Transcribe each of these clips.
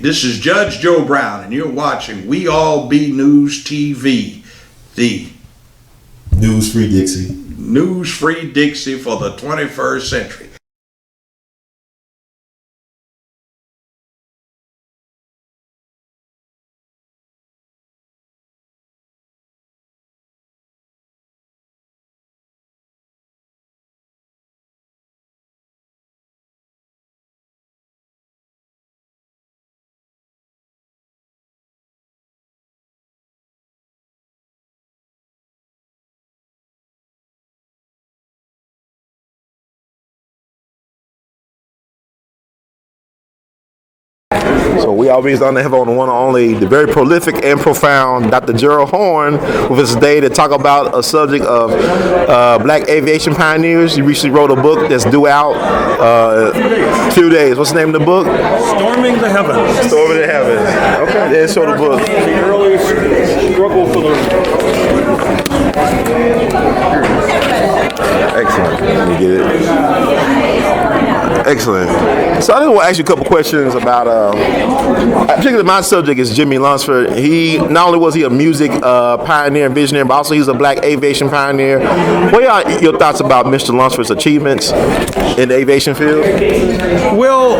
This is Judge Joe Brown, and you're watching We All Be News TV, the News-free Dixie. News-free Dixie for the 21st century. So we always on the have on the one and only, the very prolific and profound Dr. Gerald Horne with us today to talk about a subject of black aviation pioneers. He recently wrote a book that's due out a few days. What's the name of the book? Storming the Heavens. Storming the Heavens. Okay, then show the book. The early struggle for the... Excellent. Let me get it. Excellent. So I just want to ask you a couple questions about, particularly my subject is Jimmy Lunsford. He, not only was he a music pioneer and visionary, but also he's a black aviation pioneer. What are your thoughts about Mr. Lunsford's achievements in the aviation field? Well,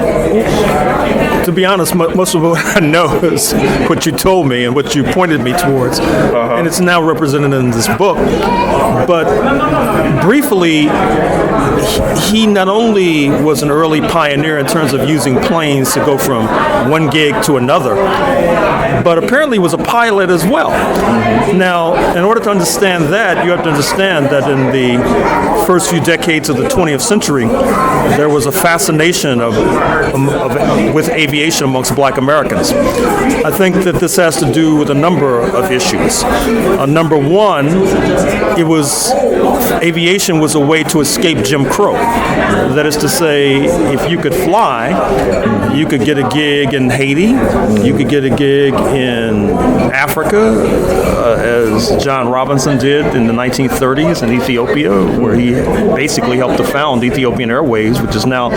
to be honest, most of what I know is what you told me and what you pointed me towards, and it's now represented in this book. But briefly, he not only was an early pioneer in terms of using planes to go from one gig to another, but apparently was a pilot as well. Now, in order to understand that, you have to understand that in the first few decades of the 20th century, there was a fascination with aviation amongst black Americans. I think that this has to do with a number of issues. Number one, aviation was a way to escape Jim Crow. That is to say, if you could fly, you could get a gig in Haiti, you could get a gig in Africa, as John Robinson did in the 1930s in Ethiopia, where he basically helped to found Ethiopian Airways, which is now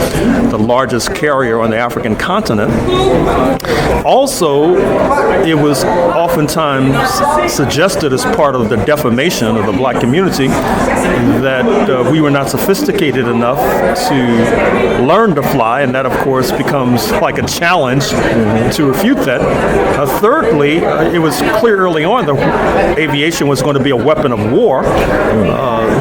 the largest carrier on the African continent. Also, it was oftentimes suggested as part of the defamation of the black community that we were not sophisticated enough to learn to fly, and that of course becomes like a challenge to refute that. Thirdly, it was clear early on that aviation was going to be a weapon of war.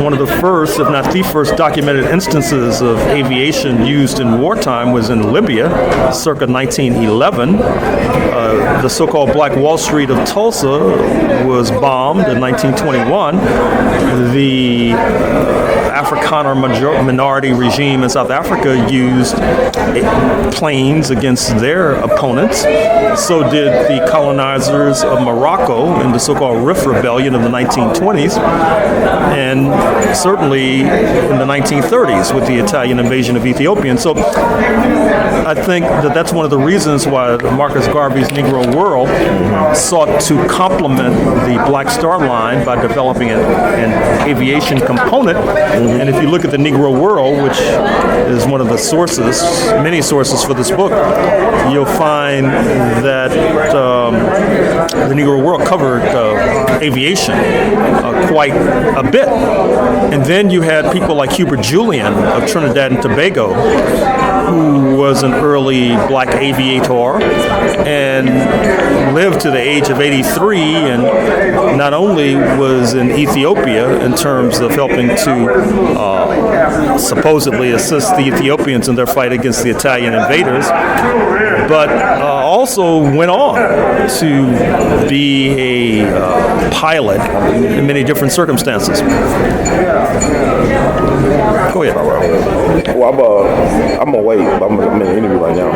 One of the first, if not the first, documented instances of aviation used in wartime was in Libya, circa 1911. The so-called Black Wall Street of Tulsa was bombed in 1921. The Afrikaner minority regime in South Africa used planes against their opponents. So did the colonizers of Morocco in the so-called Rif Rebellion of the 1920s, and certainly in the 1930s with the Italian invasion of Ethiopia. And so I think that that's one of the reasons why Marcus Garvey's Negro World sought to complement the Black Star Line by developing an aviation component. And if you look at the Negro World, which is one of the sources, many sources for this book, you'll find that the Negro World covered aviation quite a bit. And then you had people like Hubert Julian of Trinidad and Tobago, who was an early black aviator and lived to the age of 83, and not only was in Ethiopia in terms of helping to supposedly assist the Ethiopians in their fight against the Italian invaders, but also went on to be a pilot in many different circumstances. Go ahead. Well, I'm gonna wait. I'm in an interview right now.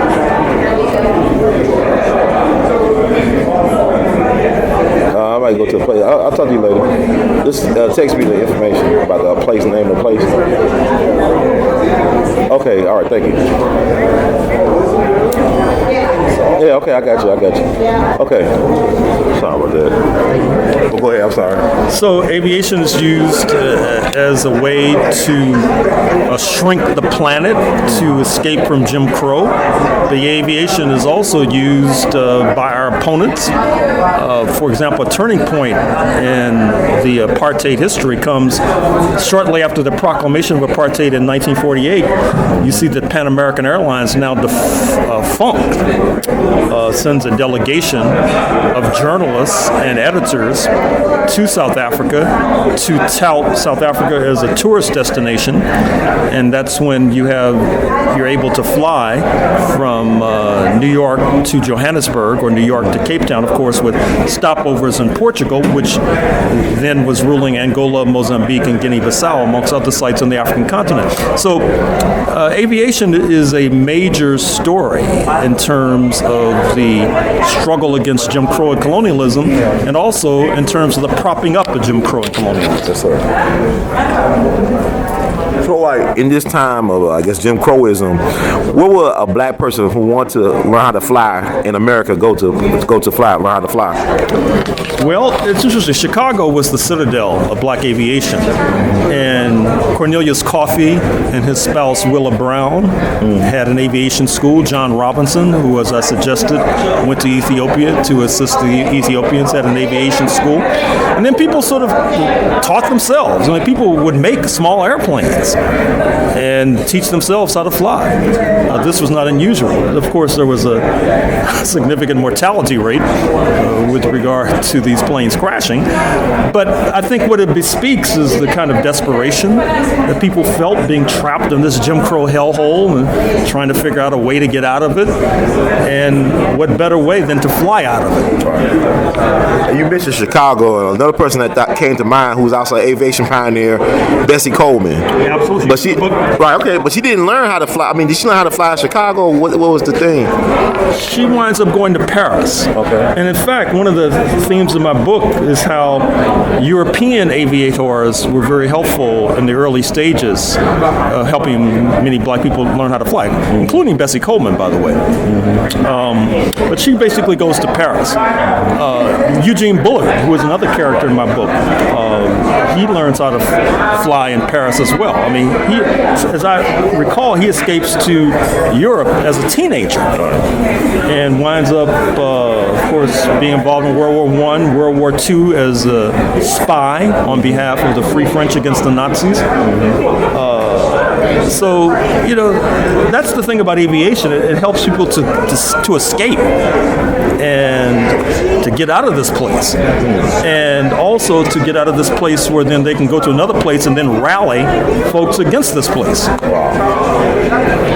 I might go to the place. I'll talk to you later. Just text me the information about the place, name of the place. Okay, all right, thank you. Yeah, okay, I got you. Okay. Sorry about that. Well, go ahead, I'm sorry. So aviation is used as a way to shrink the planet to escape from Jim Crow. The aviation is also used by our opponents. For example, a turning point in the apartheid history comes shortly after the proclamation of apartheid in 1948. You see that Pan American Airlines, now defunct, sends a delegation of journalists and editors to South Africa to tout South Africa as a tourist destination, and that's when you're able to fly from New York to Johannesburg or New York to Cape Town, of course, with stopovers in Portugal, which then was ruling Angola, Mozambique, and Guinea-Bissau, amongst other sites on the African continent. So aviation is a major story in terms of the struggle against Jim Crow and colonialism, and also in terms of the propping up of Jim Crow and colonialism. Yes, sir. So, like, in this time of, I guess, Jim Crowism, what would a black person who wants to learn how to fly in America learn how to fly? Well, it's interesting. Chicago was the citadel of black aviation. And Cornelius Coffey and his spouse, Willa Brown, had an aviation school. John Robinson, who, as I suggested, went to Ethiopia to assist the Ethiopians, had an aviation school. And then people sort of taught themselves. I mean, people would make small airplanes and teach themselves how to fly. This was not unusual. Of course, there was a significant mortality rate with regard to these planes crashing. But I think what it bespeaks is the kind of desperation that people felt being trapped in this Jim Crow hellhole and trying to figure out a way to get out of it. And what better way than to fly out of it? You mentioned Chicago, and another person that came to mind who was also an aviation pioneer, Bessie Coleman. Yeah, absolutely. But she didn't learn how to fly. I mean, did she learn how to fly in Chicago? What was the thing? She winds up going to Paris. Okay. And in fact, one of the themes of my book is how European aviators were very helpful in the early stages, helping many black people learn how to fly, including Bessie Coleman, by the way. But she basically goes to Paris. Eugene Bullard, who is another character in my book, he learns how to fly in Paris as well. I mean, as I recall, he escapes to Europe as a teenager and winds up, of course, being involved in World War I, World War II as a spy on behalf of the Free French against the Nazis. So, that's the thing about aviation. It helps people to escape and to get out of this place. And also to get out of this place where then they can go to another place and then rally folks against this place. Wow.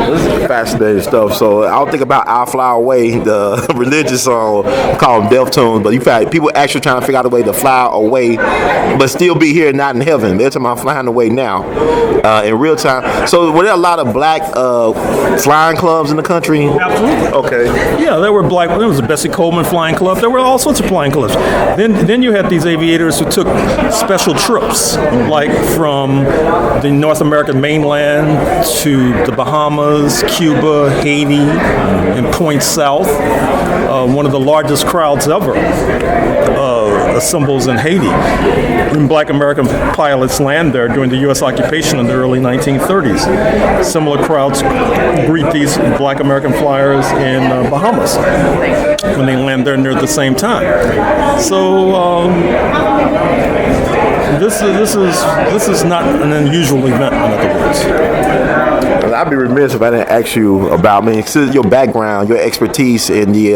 This is fascinating stuff. So I'll think about I'll Fly Away, the religious song called Deftones, but you've had people actually trying to figure out a way to fly away, but still be here, not in heaven. They're talking about flying away now in real time. So were there a lot of black flying clubs in the country? Absolutely. Okay. Yeah, there was a Bessie Coleman Flying Club. There were all sorts of flying clubs. Then you had these aviators who took special trips, like from the North American mainland to the Bahamas, Cuba, Haiti, and points south. One of the largest crowds ever assembles in Haiti. And black American pilots land there during the U.S. occupation in the early 1930s. Similar crowds greet these black American flyers in Bahamas when they land there near the same time. So this is not an unusual event, in other words. I'd be remiss if I didn't ask you about, your background, your expertise in the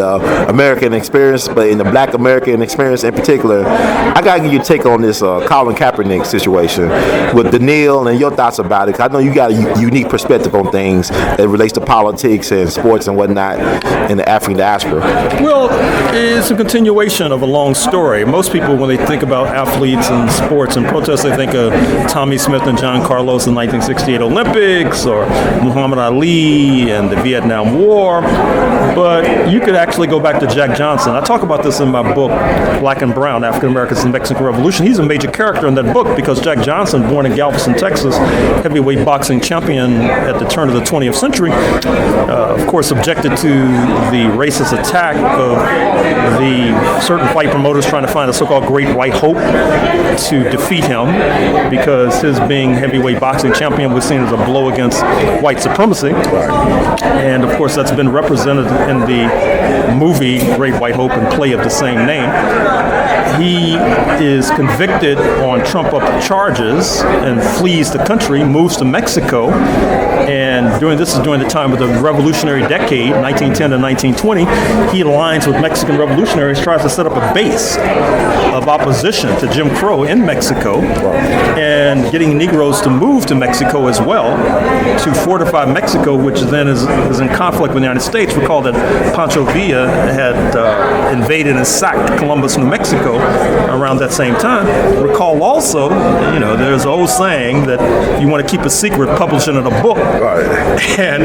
American experience, but in the black American experience in particular. I got to get your take on this Colin Kaepernick situation with Daniil and your thoughts about it, because I know you got a unique perspective on things that relates to politics and sports and whatnot in the African diaspora. Well, it's a continuation of a long story. Most people, when they think about athletes and sports and protests, they think of Tommy Smith and John Carlos in the 1968 Olympics, or Muhammad Ali and the Vietnam War, but you could actually go back to Jack Johnson. I talk about this in my book, Black and Brown, African Americans in the Mexican Revolution. He's a major character in that book because Jack Johnson, born in Galveston, Texas, heavyweight boxing champion at the turn of the 20th century, of course objected to the racist attack of the certain fight promoters trying to find a so-called Great White Hope to defeat him because his being heavyweight boxing champion was seen as a blow against white supremacy. And of course that's been represented in the movie Great White Hope and play of the same name. He is convicted on trump-up charges and flees the country, moves to Mexico, and this is during the time of the Revolutionary Decade, 1910 to 1920. He aligns with Mexican revolutionaries, tries to set up a base of opposition to Jim Crow in Mexico, and getting Negroes to move to Mexico as well to fortify Mexico, which then is in conflict with the United States. Recall that Pancho Villa had invaded and sacked Columbus, New Mexico around that same time. Recall also, there's an old saying that you want to keep a secret, publish it in a book. And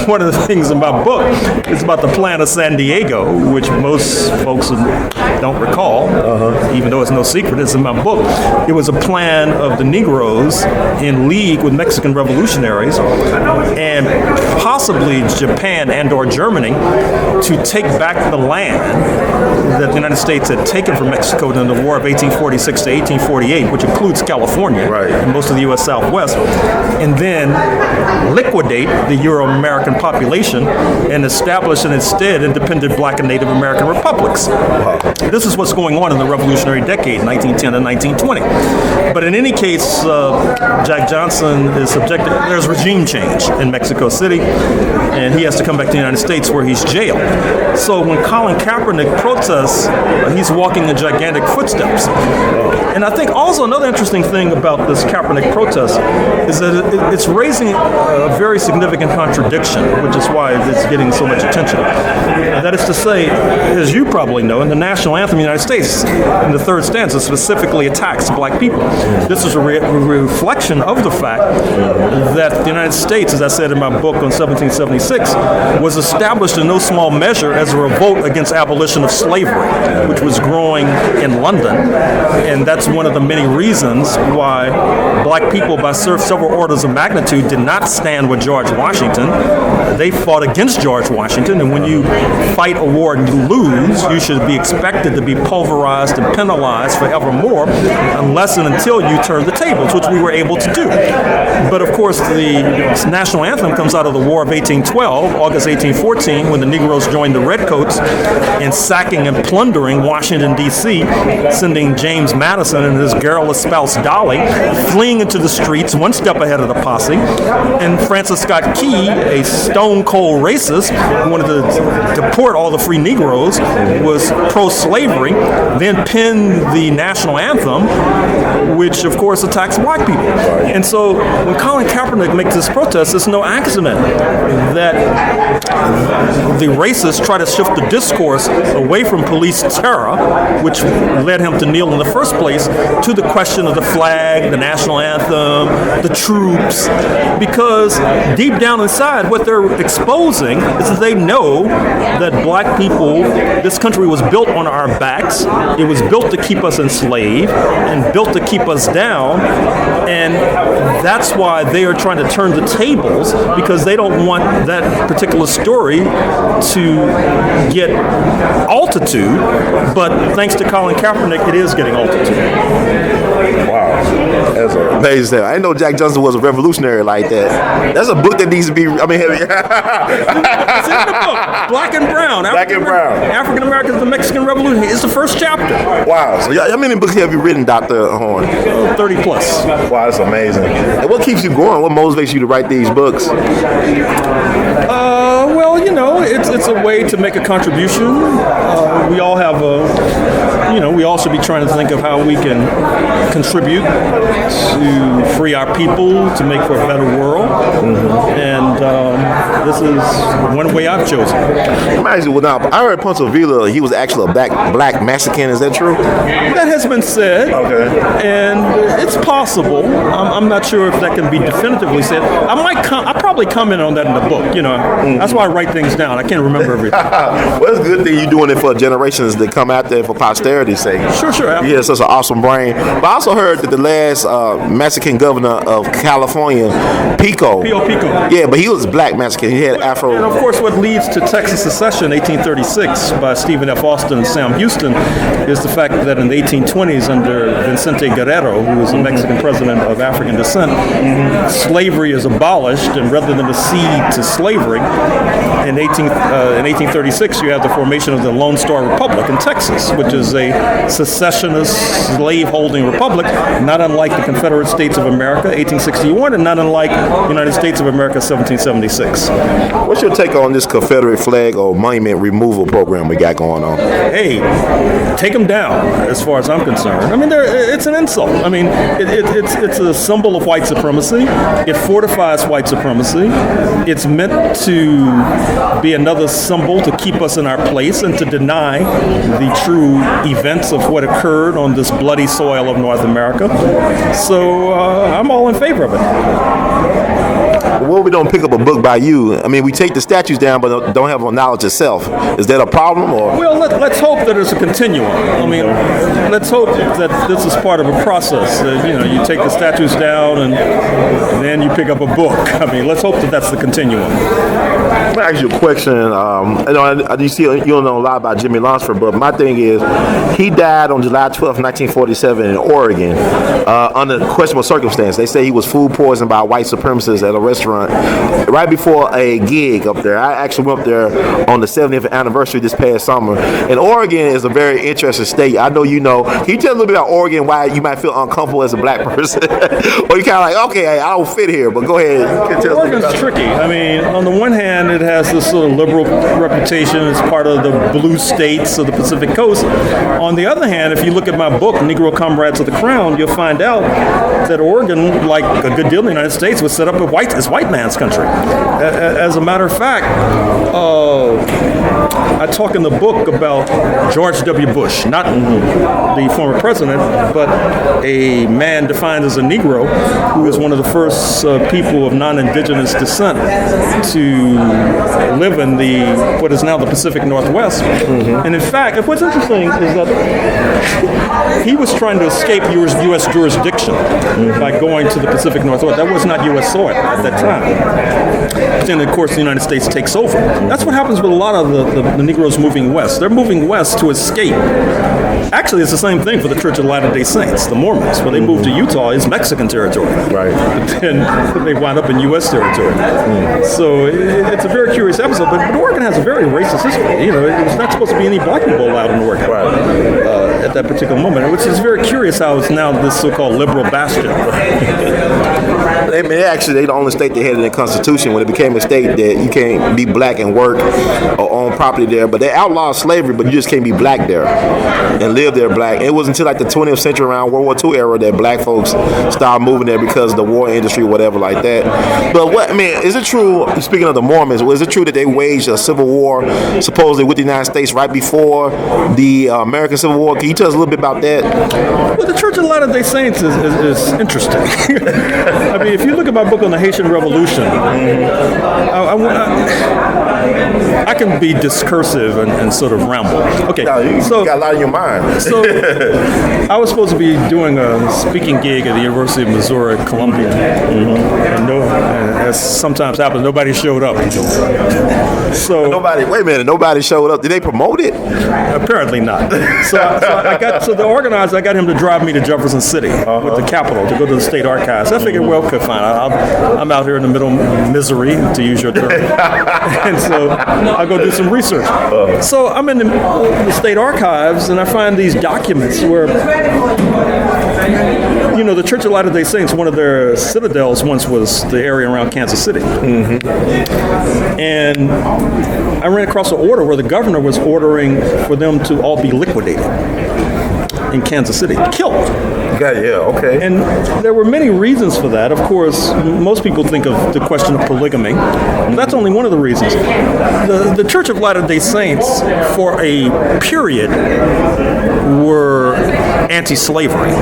one of the things in my book is about the plan of San Diego, which most folks don't recall, even though it's no secret, it's in my book. It was a plan of the Negroes in league with Mexican revolutionaries and possibly Japan and or Germany to take back the land that the United States had taken from Mexico during the War of 1846 to 1848, which includes California and most of the U.S. Southwest, and then liquidate the Euro-American population and establish instead independent black and Native American republics. This is what's going on in the Revolutionary Decade, 1910 to 1920. But in any case, Jack Johnson is subjected, there's regime change in Mexico City, and he has to come back to the United States where he's jailed. So when ColIN Kaepernick protests, he's walking in gigantic footsteps. And I think also another interesting thing about this Kaepernick protest is that it's raising a very significant contradiction, which is why it's getting so much attention. That is to say, as you probably know, in the national anthem of the United States, in the third stanza, specifically attacks black people. This is a reflection of the fact that the United States, as I said in my book on 1776, was established in no small measure as a revolt against abolition of slavery, which was growing in London. And that's one of the many reasons why black people, by several orders of magnitude, did not stand with George Washington. They fought against George Washington, and when you fight a war and you lose, you should be expected to be pulverized and penalized forevermore, unless and until you turn the tables, which we were able to do. But of course, the national anthem comes out of the War of 1812, August 1814, when the Negroes joined the Redcoats in sacking and plundering Washington, D.C., sending James Madison and his garrulous spouse Dolly fleeing into the streets one step ahead of the posse. And Francis Scott Key, a stone-cold racist who wanted to deport all the free Negroes, was pro-slavery, then penned the national anthem, which of course attacks black people. And so when ColIN Kaepernick makes this protest, it's no accident that the racists try to shift the discourse away from police terror, which led him to kneel in the first place, to the question of the flag, the national anthem, the troops, because deep down inside what they're exposing is that they know that black people, this country was built on our backs, it was built to keep us enslaved and built to keep us down, and that's why they are trying to turn the tables, because they don't want that particular story to get altitude, but thanks to ColIN Kaepernick, it is getting altitude. Wow. That's amazing. I didn't know Jack Johnson was a revolutionary like that. That's a book that needs to be, It's in the book, Black and Brown. African Americans, the Mexican Revolution. It's the first chapter. Wow. So how many books have you written, Dr. Horne? 30 plus. Wow, that's amazing. And what keeps you going? What motivates you to write these books? Well, it's a way to make a contribution. We all have we all should be trying to think of how we can contribute to free our people, to make for a better world. And this is one way I've chosen. I heard Ponce Villa, he was actually a black Mexican. Is that true? That has been said. Okay. And it's possible. I'm not sure if that can be definitively said. I probably comment on that in the book. That's why I write things down. I can't remember everything. Well, it's a good thing you're doing it for generations that come out there for posterity's sake. Sure. You have such an awesome brain. But I also heard that the last Mexican governor of California, Pico. Yeah, but he was black Mexican. He had Afro. And of course, what leads to Texas secession, 1836, by Stephen F. Austin and Sam Houston, is the fact that in the 1820s, under Vicente Guerrero, who was a Mexican president of African descent, slavery is abolished, and rather than accede to slavery, in 1836, you have the formation of the Lone Star Republic in Texas, which is a secessionist, slave-holding republic, not unlike the Confederate States of America, 1861, and not unlike the United States of America, 1776. What's your take on this Confederate flag or monument removal program we got going on? Hey, take them down, as far as I'm concerned. I mean, it's an insult. I mean, it's a symbol of white supremacy. It fortifies white supremacy. It's meant to be another symbol to keep us in our place and to deny the true events of what occurred on this bloody soil of North America. So I'm all in favor of it. Well, we don't pick up a book by you. I mean, we take the statues down, but don't have a knowledge itself. Is that a problem, or? Well, let's hope that it's a continuum. I mean, let's hope that this is part of a process. You take the statues down, and then you pick up a book. I mean, let's hope that that's the continuum. I'm gonna ask you a question. You don't know a lot about Jimmy Lunsford, but my thing is, he died on July 12th, 1947 in Oregon under questionable circumstances. They say he was food poisoned by white supremacists at a restaurant right before a gig up there. I actually went up there on the 70th anniversary this past summer. And Oregon is a very interesting state. I know you know. Can you tell a little bit about Oregon, why you might feel uncomfortable as a black person? Or you kind of like, okay, I don't fit here, but go ahead. Oregon's tricky. I mean, on the one hand, it has this sort of liberal reputation as part of the blue states of the Pacific Coast. On the other hand, if you look at my book, Negro Comrades of the Crown, you'll find out that Oregon, like a good deal of the United States, was set up as white man's country. As a matter of fact, I talk in the book about George W. Bush, not the former president, but a man defined as a Negro who was one of the first people of non-indigenous descent to live in what is now the Pacific Northwest. And in fact, what's interesting is that he was trying to escape U.S. jurisdiction by going to the Pacific Northwest. That was not U.S. soil at that time. Then, of course, the United States takes over. That's what happens with a lot of the Negroes moving west. They're moving west to escape. Actually, it's the same thing for the Church of Latter-day Saints, the Mormons. When they moved to Utah, it's Mexican territory. Right. But then they wind up in U.S. territory. So it's a very curious episode. But Oregon has a very racist history. It's not supposed to be any black people allowed in Oregon at that particular moment, which is very curious how it's now this so-called liberal bastion. They're the only state that had it in the Constitution when it became a state that you can't be black and work or own property there. But they outlawed slavery, but you just can't be black there and live there black. It wasn't until like the 20th century, around World War II era, that black folks started moving there because of the war industry, whatever like that. But is it true, speaking of the Mormons, is it true that they waged a civil war supposedly with the United States right before the American Civil War? Can you tell us a little bit about that? Well, the Church of Latter-day Saints is interesting. I mean, if you look at my book on the Haitian Revolution, I can be discursive and sort of ramble. Okay, you got a lot in your mind. So I was supposed to be doing a speaking gig at the University of Missouri at Columbia, and as sometimes happens, nobody showed up. So nobody showed up. Did they promote it? Apparently not. So the organizer, I got him to drive me to Jefferson City with the Capitol to go to the state archives. I figured, well, okay, fine. I'm out here in the middle of misery, to use your term, and so I'll go do some research. So I'm in the state archives, and I find these documents where the Church of Latter-day Saints, one of their citadels once was the area around Kansas City. And I ran across an order where the governor was ordering for them to all be liquidated in Kansas City, killed. Okay. And there were many reasons for that. Of course, most people think of the question of polygamy. That's only one of the reasons. The Church of Latter-day Saints, for a period, were anti-slavery.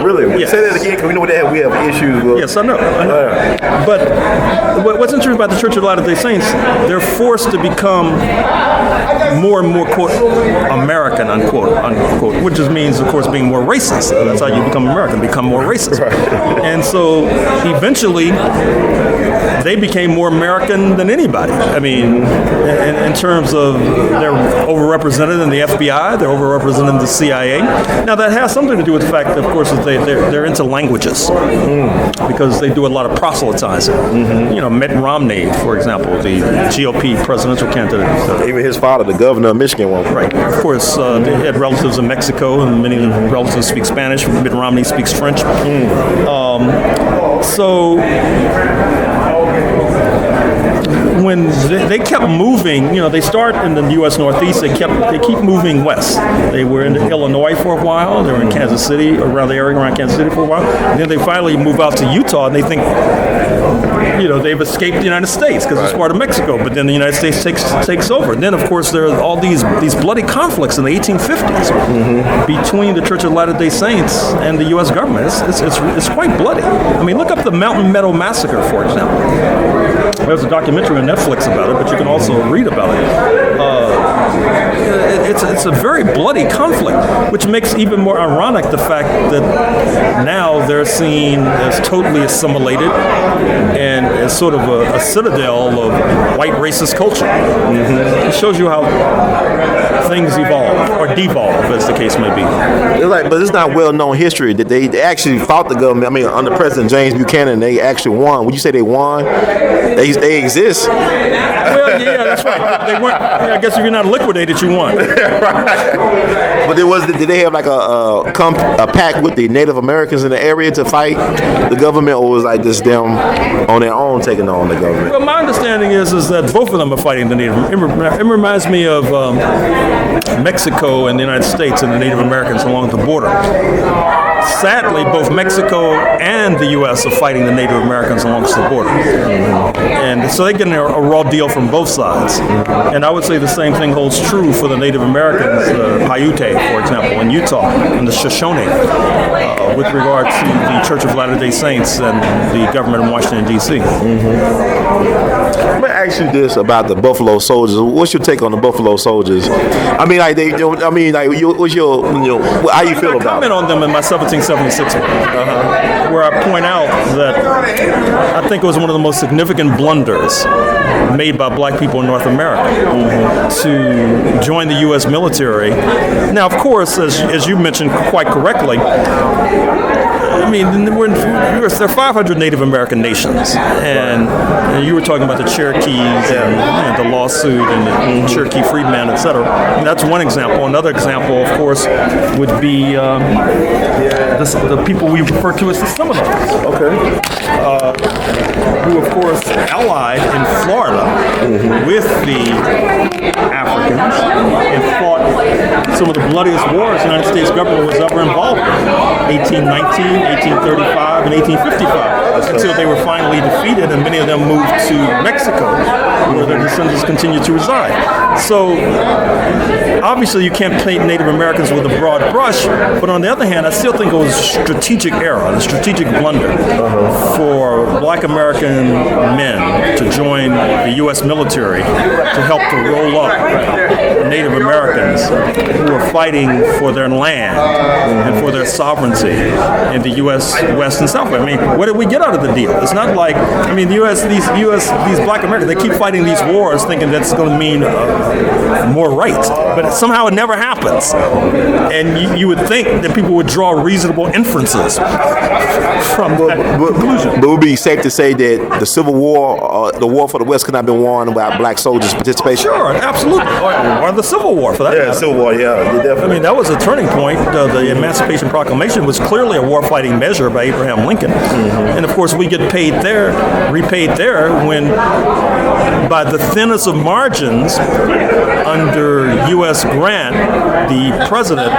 Really? Yes. Say that again, because we know we have issues with. Yes, I know. But what's interesting about the Church of Latter-day Saints, they're forced to become more and more, quote, American, unquote, which just means, of course, being more racist. That's how you become American, become more racist. Right. And so eventually they became more American than anybody. I mean, in terms of they're overrepresented in the FBI, they're overrepresented in the CIA. Now that has something to do with the fact that, of course, that they're into languages because they do a lot of proselytizing. Mitt Romney, for example, the GOP presidential candidate. Even his father, the governor of Michigan, was right. Of course, they had relatives in Mexico, and many of the relatives speak Spanish. Mitt Romney speaks French. So when they kept moving, they start in the U.S. Northeast. They keep moving west. They were in Illinois for a while. They were in Kansas City, around the area around Kansas City for a while. And then they finally move out to Utah, and they think, they've escaped the United States because it's part of Mexico. But then the United States takes over. And then, of course, there are all these bloody conflicts in the 1850s between the Church of Latter-day Saints and the U.S. government. It's quite bloody. I mean, look up the Mountain Meadow Massacre, for example. There's a documentary on Netflix about it, but you can also read about it. It's a very bloody conflict, which makes even more ironic the fact that now they're seen as totally assimilated and as sort of a citadel of white racist culture. It shows you how things evolve or devolve, as the case may be. But it's not well-known history that they actually fought the government. I mean, under President James Buchanan, they actually won. Would you say they won? They exist. Well, yeah, that's right. They weren't. I guess if you're not liquidated, you won. But did they have like a pact with the Native Americans in the area to fight the government, or was like just them on their own taking on the government? Well, my understanding is that both of them are fighting the Native. It reminds me of Mexico and the United States and the Native Americans along the border. Sadly, both Mexico and the U.S. are fighting the Native Americans along the border. And so they're getting a raw deal from both sides. And I would say the same thing holds true for the Native Americans, Paiute, for example, in Utah, and the Shoshone, with regard to the Church of Latter-day Saints and the government in Washington, D.C. Let me ask you this about the Buffalo Soldiers. What's your take on the Buffalo Soldiers? I mean, like what's your, how you feel about it? I comment on them in my 1776 book, where I point out that I think it was one of the most significant blunders made by black people in North America to join the U.S. military. Now, of course, as you mentioned quite correctly, I mean, there are 500 Native American nations, and you were talking about the Cherokees and the lawsuit and the Cherokee freedmen, etc. And that's one example. Another example, of course, would be the people we refer to as the Seminoles. Okay. Who, of course, allied in Florida with the Africans and fought some of the bloodiest wars the United States government was ever involved in, 1819, 1835, and 1855, until they were finally defeated, and many of them moved to Mexico, where their descendants continue to reside. So, obviously, you can't paint Native Americans with a broad brush, but on the other hand, I still think it was a strategic error, a strategic blunder for black American men to join the U.S. military to help to roll up Native Americans who are fighting for their land and for their sovereignty in the U.S. West and South. I mean, what did we get out of the deal? It's not like, these black Americans, they keep fighting these wars thinking that's going to mean more rights. But somehow it never happens. And you would think that people would draw reasonable inferences from that conclusion. But it would be safe to say that the Civil War, the war for the West, could not have been won without black soldiers' participation. Sure, absolutely. Or the Civil War, for that matter. Civil War, definitely. I mean, that was a turning point. The Emancipation Proclamation was clearly a war-fighting measure by Abraham Lincoln. And of course, we get repaid there when, by the thinnest of margins, under U.S. Grant, the president,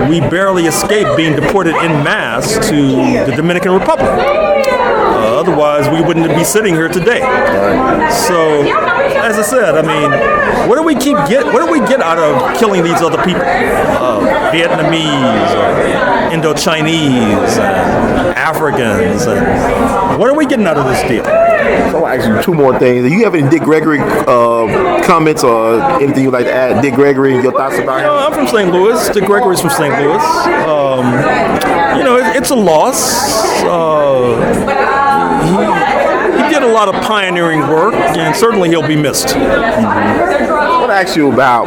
we barely escaped being deported en masse to the Dominican Republic. Otherwise, we wouldn't be sitting here today. So, as I said, I mean, what do we get out of killing these other people? Vietnamese, Indochinese, Africans. What are we getting out of this deal? So I'll ask you two more things. Do you have any Dick Gregory comments or anything you'd like to add? Dick Gregory, your thoughts about him? I'm from St. Louis. Dick Gregory's from St. Louis. It's a loss. He did a lot of pioneering work, and certainly he'll be missed. I want to ask you about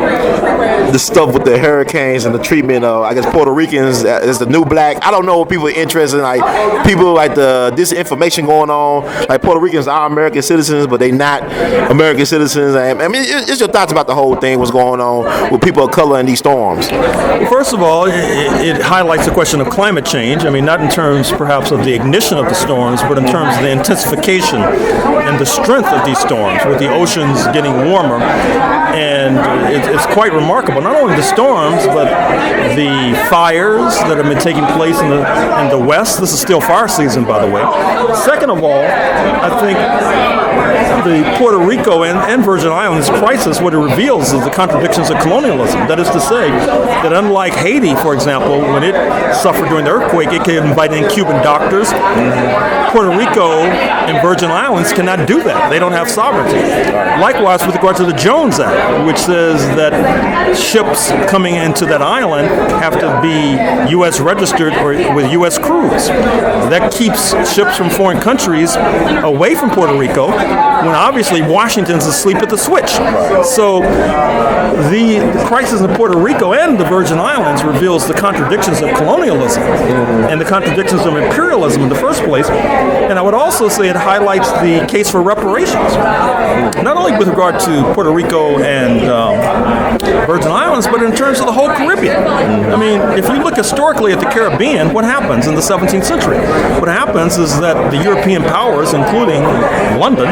the stuff with the hurricanes and the treatment of, I guess, Puerto Ricans as the new black. I don't know what people are interested in, like people like the disinformation going on. Like Puerto Ricans are American citizens, but they not American citizens. I mean, it's your thoughts about the whole thing, what's going on with people of color in these storms? Well, first of all, it highlights the question of climate change. I mean, not in terms perhaps of the ignition of the storms, but in terms of the intensification and the strength of these storms, with the oceans getting warmer. And it's quite remarkable. Not only the storms, but the fires that have been taking place in the West. This is still fire season, by the way. Second of all, I think the Puerto Rico and Virgin Islands crisis, what it reveals is the contradictions of colonialism. That is to say, that unlike Haiti, for example, when it suffered during the earthquake, it could invite in Cuban doctors. Puerto Rico and Virgin Islands cannot do that. They don't have sovereignty. Likewise, with regard to the Jones Act, which says that ships coming into that island have to be U.S. registered or with U.S. crews. That keeps ships from foreign countries away from Puerto Rico, when obviously Washington's asleep at the switch. So the crisis in Puerto Rico and the Virgin Islands reveals the contradictions of colonialism and the contradictions of imperialism in the first place. And I would also say it highlights the case for reparations, not only with regard to Puerto Rico and Virgin Islands, but in terms of the whole Caribbean. I mean, if you look historically at the Caribbean, what happens in the 17th century? What happens is that the European powers, including London,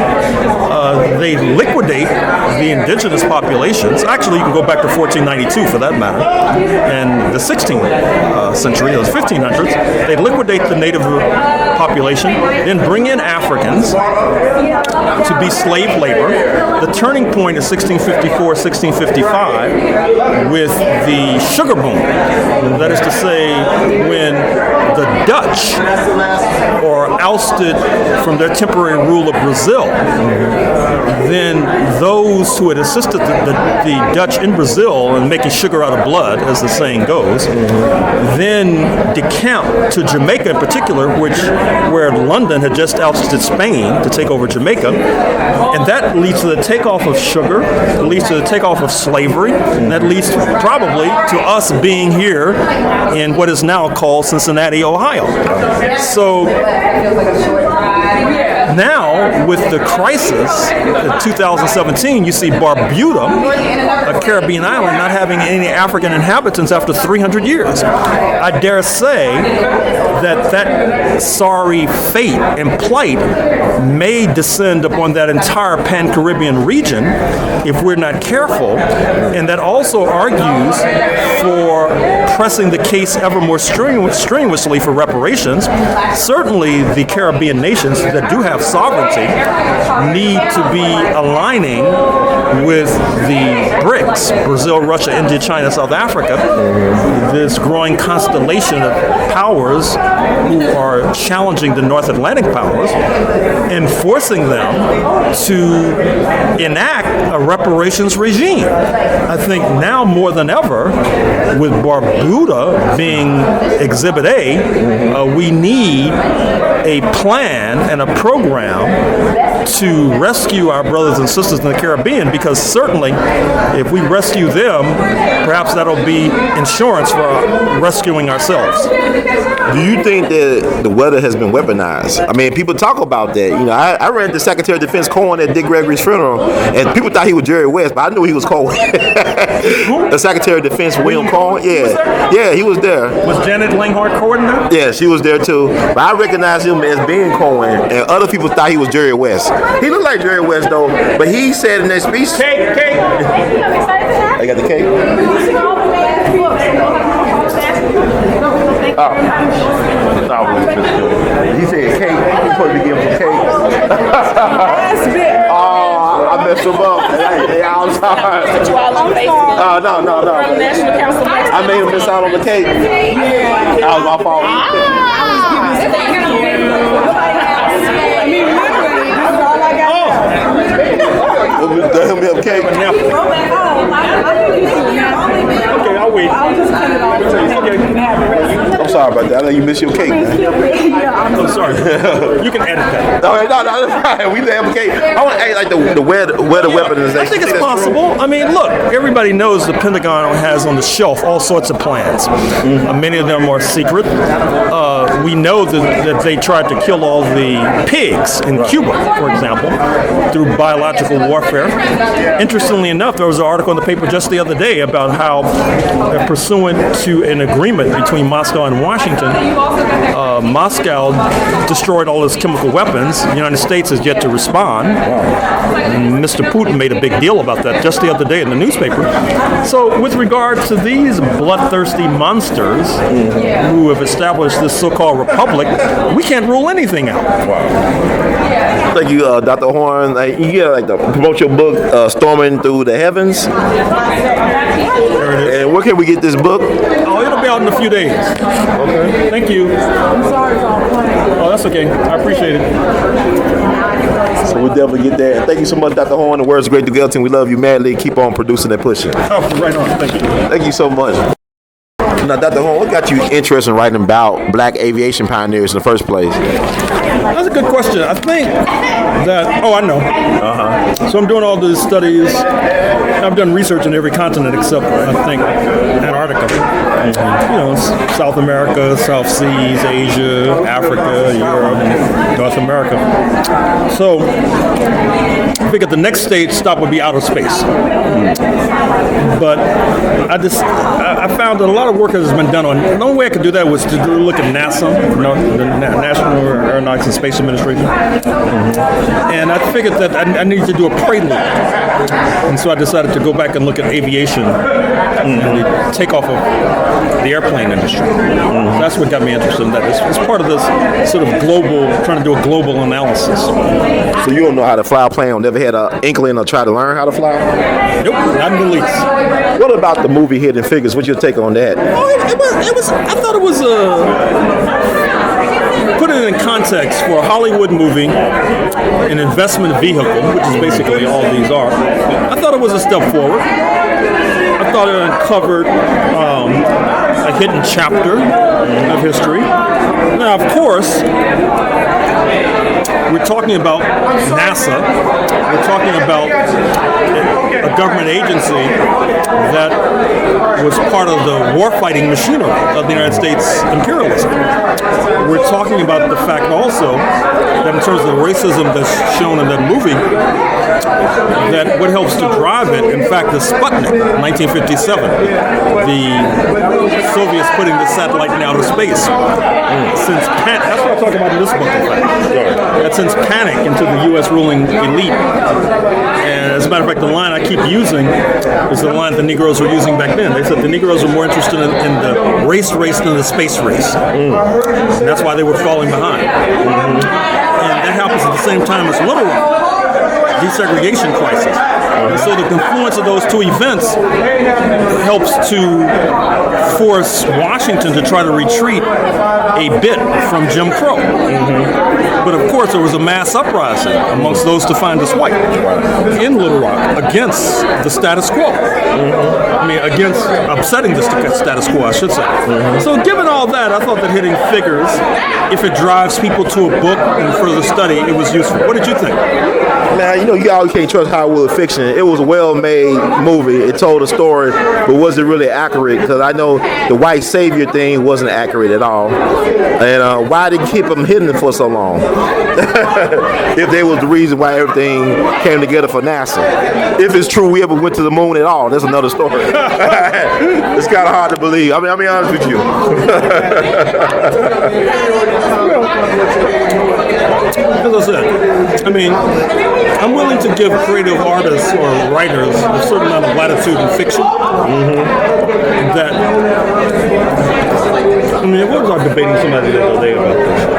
they liquidate the indigenous populations. Actually, you can go back to 1492 for that matter. And the 16th century, those 1500s, they liquidate the native population, then bring in Africans to be slave labor. The turning point is 1654, 1655 with the sugar boom. That is to say, when the Dutch are ousted from their temporary rule of Brazil, then those who had assisted the Dutch in Brazil in making sugar out of blood, as the saying goes, then decamp to Jamaica in particular, where London had just ousted Spain to take over Jamaica, and that leads to the takeoff of sugar, it leads to the takeoff of slavery, and that leads probably to us being here in what is now called Cincinnati, Ohio. So now, with the crisis in 2017, you see Barbuda, a Caribbean island, not having any African inhabitants after 300 years. I dare say that sorry fate and plight may descend upon that entire Pan-Caribbean region if we're not careful, and that also argues for pressing the case ever more strenuously for reparations. Certainly, the Caribbean nations that do have sovereignty need to be aligning with the BRICS, Brazil, Russia, India, China, South Africa, this growing constellation of powers who are challenging the North Atlantic powers and forcing them to enact a reparations regime. I think now more than ever, with Barbuda being Exhibit A, we need a plan and a program to rescue our brothers and sisters in the Caribbean, because certainly if we rescue them, perhaps that'll be insurance for rescuing ourselves. Do you think that the weather has been weaponized? I mean, people talk about that. You know, I read the Secretary of Defense Cohen at Dick Gregory's funeral, and people thought he was Jerry West, but I knew he was Cohen. The Secretary of Defense, William Cohen. Yeah, he was there. Was Janet Langhart Cohen there? Yeah, she was there too. But I recognized him as being Cohen, and other people thought he was Jerry West. He looked like Jerry West though, but he said in that speech, Cake. I got the cake. Oh. He said cake. You're supposed to be giving him cake. Oh, I messed him up. Yeah, I'm sorry. Oh, no. I made him miss out on the cake. That was my fault. Let him have cake. Okay, I'll wait. I'm sorry about that. I know you missed your cake, man. I'm sorry. You can edit that. No, that's fine. We have a cake. I want to ask, like the where the weaponization. I think it's possible. I mean, look, everybody knows the Pentagon has on the shelf all sorts of plans. Many of them are secret. We know that they tried to kill all the pigs in Cuba, for example, through biological warfare. Interestingly enough, there was an article in the paper just the other day about how, pursuant to an agreement between Moscow and Washington, Moscow destroyed all its chemical weapons. The United States has yet to respond. And Mr. Putin made a big deal about that just the other day in the newspaper. So with regard to these bloodthirsty monsters who have established this so-called republic, we can't rule anything out. Thank you, Dr. Horne. To promote your book, Storming Through the Heavens. And where can we get this book? Oh, it'll be out in a few days. Okay. Thank you. I'm sorry for all the playing. Oh, that's okay. I appreciate it. So we'll definitely get there. Thank you so much, Dr. Horne. The word's great to Gelton. We love you madly. Keep on producing and pushing. Oh, right on. Thank you. Thank you so much. Now, Dr. Horne, what got you interested in writing about black aviation pioneers in the first place? That's a good question. I think that, I know. So I'm doing all these studies. I've done research in every continent except, I think, Antarctica. South America, South Seas, Asia, Africa, Europe, North America. So I figured the next stop would be outer space. But I found that a lot of work has been done on. The only way I could do that was to look at NASA, the National Aeronautics and Space Administration, and I figured that I needed to do a prelude, and so I decided to go back and look at aviation and the takeoff of the airplane industry. That's what got me interested in that. It's part of this sort of global, trying to do a global analysis. So you don't know how to fly a plane, or never had an inkling or try to learn how to fly? Nope, not in the least. What about the movie Hidden Figures? What's your take on that? It was. I thought it was put it in context for a Hollywood movie, an investment vehicle, which is basically all these are. I thought it was a step forward. I thought it uncovered a hidden chapter of history. Now, of course, we're talking about NASA. We're talking about a government agency that was part of the warfighting machinery of the United States imperialism. We're talking about the fact also that in terms of the racism that's shown in that movie, that what helps to drive it, in fact, the Sputnik, 1957, the Soviets putting the satellite in outer space. That's what I'm talking about in this book, in fact. That since panic into the U.S. ruling elite. And as a matter of fact, the line I keep using is the line the Negroes were using back then. They said the Negroes were more interested in the race than the space race. And that's why they were falling behind. And that happens at the same time as Little Rock, desegregation crisis. And so the confluence of those two events helps to force Washington to try to retreat a bit from Jim Crow. But of course, there was a mass uprising amongst those defined as white in Little Rock against the status quo. I against upsetting the status quo, I should say. So given all that, I thought that hitting figures, if it drives people to a book and further study, it was useful. What did you think? Man, you always can't trust Hollywood fiction. It was a well-made movie. It told a story, but was it really accurate? Because I know the white savior thing wasn't accurate at all. And why did they keep them hidden for so long? If there was the reason why everything came together for NASA. If it's true we ever went to the moon at all, that's another story. It's kind of hard to believe. I'll be honest with you. As I said, I'm willing to give creative artists or writers a certain amount of latitude in fiction. That, what was I debating somebody the other day about this?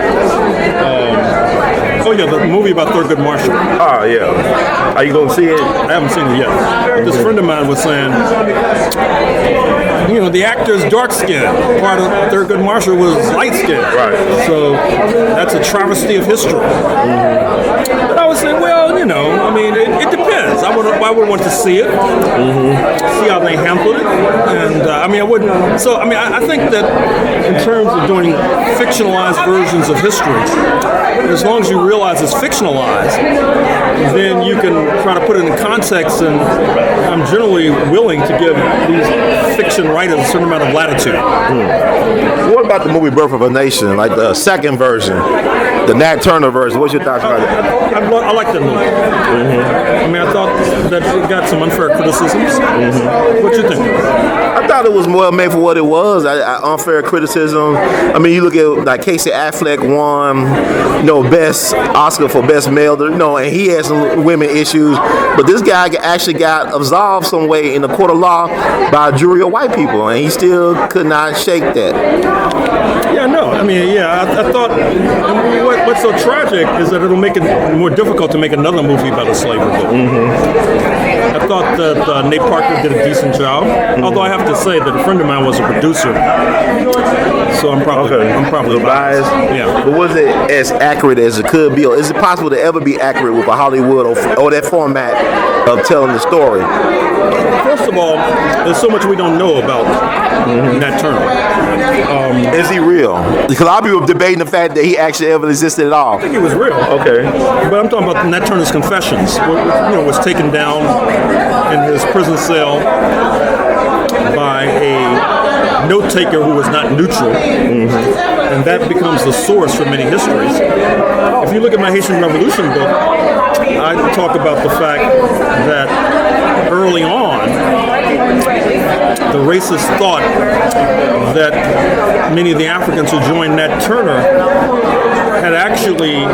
The movie about Thurgood Marshall. Oh, yeah. Are you going to see it? I haven't seen it yet. This friend of mine was saying, the actor's dark skin. Part of Thurgood Marshall was light skin. Right. So that's a travesty of history. But I was saying, it depends. I would want to see it, see how they handled it, and I wouldn't. So I think that in terms of doing fictionalized versions of history, as long as you realize it's fictionalized, then you can try to put it in context, and I'm generally willing to give these fiction writers a certain amount of latitude. What about the movie Birth of a Nation, like the second version, the Nat Turner version? What's your thoughts about it? I like that movie. I thought that it got some unfair criticisms. What you think? I thought it was well made for what it was. Unfair criticism. You look at like Casey Affleck won, best Oscar for best male, and he had some women issues. But this guy actually got absolved some way in the court of law by a jury of white people, and he still could not shake that. I thought what's so tragic is that it'll make it more difficult to make another movie about a slavery bill. I thought that Nate Parker did a decent job, although I have to say that a friend of mine was a producer, so I'm probably biased. Yeah. But was it as accurate as it could be, or is it possible to ever be accurate with a Hollywood or that format of telling the story? First of all, there's so much we don't know about Nat Turner. Is he real? Because a lot of people debating the fact that he actually ever existed at all. I think he was real. Okay. But I'm talking about Nat Turner's confessions, was taken down in his prison cell by a note taker who was not neutral, and that becomes the source for many histories. If you look at my Haitian Revolution book, I talk about the fact that early on, the racists thought that many of the Africans who joined Nat Turner had actually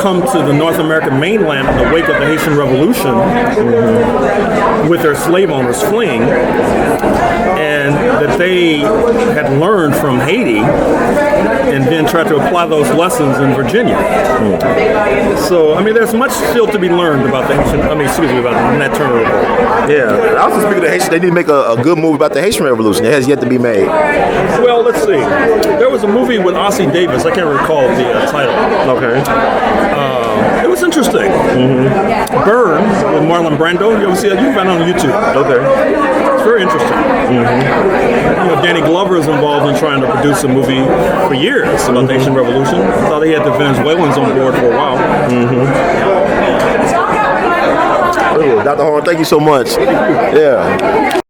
come to the North American mainland in the wake of the Haitian Revolution with their slave owners fleeing, and that they had learned from Haiti and then tried to apply those lessons in Virginia. So, there's much still to be learned about about Nat Turner. Yeah. Also speaking of Haitian, they need to make a good movie about the Haitian Revolution. It has yet to be made. Well, let's see. There was a movie with Ossie Davis. I can't recall the title. Okay. It was interesting. Burn with Marlon Brando. You ever see that? You can find it on YouTube. Okay. It's very interesting. Danny Glover is involved in trying to produce a movie for years about the Haitian Revolution. I thought he had the Venezuelans on board for a while. Dr. Horne, thank you so much. Yeah.